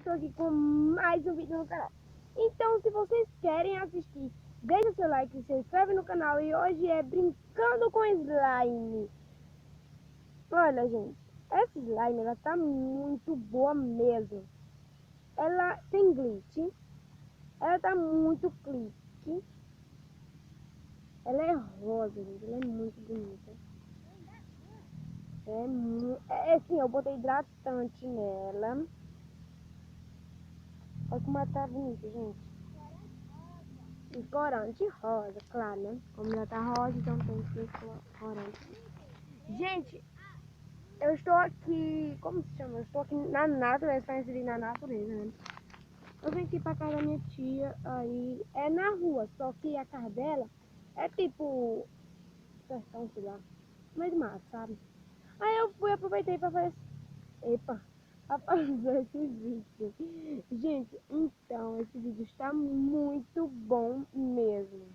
tô aqui com mais um vídeo no canal. Então, se vocês querem assistir, deixa seu like, se inscreve no canal. E hoje é brincando com slime. Olha, gente, essa slime, ela tá muito boa mesmo. Ela tem glitch, ela tá muito clique. Ela é rosa, gente, ela é muito bonita. É assim, eu botei hidratante nela. Olha como ela tá bonita, gente. E corante rosa, claro, né? Como ela tá rosa, então tem que ser corante. Gente, eu estou aqui, como se chama? Eu estou aqui na natureza, para inserir na natureza, né? Eu vim aqui pra casa da minha tia, aí é na rua, só que a casa dela é tipo sertão, sei lá, no meio do mato, sabe? Aí eu aproveitei pra fazer, epa, pra fazer esse vídeo. Gente, então, esse vídeo está muito bom mesmo.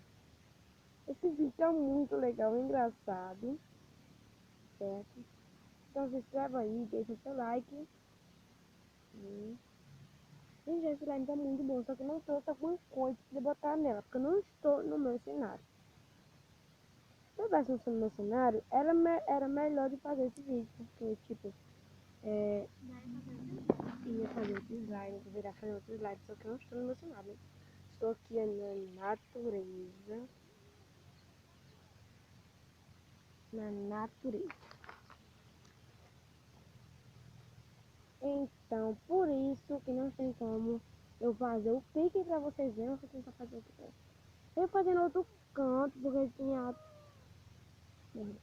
Esse vídeo é muito legal, engraçado, certo? Então se inscreve aí, deixa seu like. Gente, esse slime tá muito bom, só que eu não trouxe alguma coisa pra botar nela, porque eu não estou no meu cenário. Se eu tivesse no meu cenário, era melhor de fazer esse vídeo, porque, tipo, ia fazer outro slime, deveria fazer outro slime, só que eu não estou no meu cenário, né? Estou aqui na natureza. Na natureza. Então, por isso que não tem como eu fazer o pique pra vocês verem. Eu vou tentar fazer outro canto. Eu ia fazer no outro canto, porque tinha... Gente,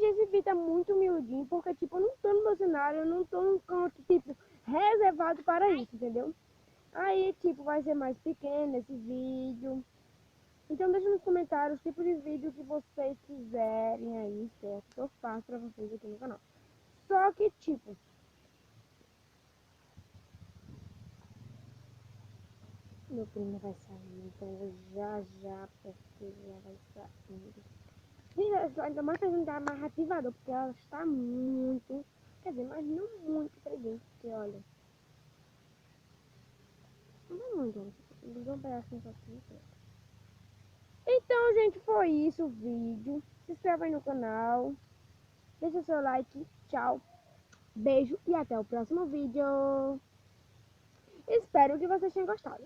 esse vídeo tá muito miudinho, porque, tipo, eu não tô no meu cenário, eu não tô num canto, tipo, reservado para isso, entendeu? Aí, tipo, vai ser mais pequeno esse vídeo. Então, deixa nos comentários o tipo de vídeo que vocês quiserem aí, certo? Que eu faço pra vocês aqui no canal. Só que, tipo... Meu primo vai sair, então já, porque já vai sair. Gente, ainda mais que a gente tá mais ativada, porque ela está muito, quer dizer, mas não muito inteligente, porque olha, não é muito, eles vão pegar assim só assim, certo? Então, gente, foi isso o vídeo. Se inscreve aí no canal, deixa seu like, tchau, beijo e até o próximo vídeo. Espero que vocês tenham gostado.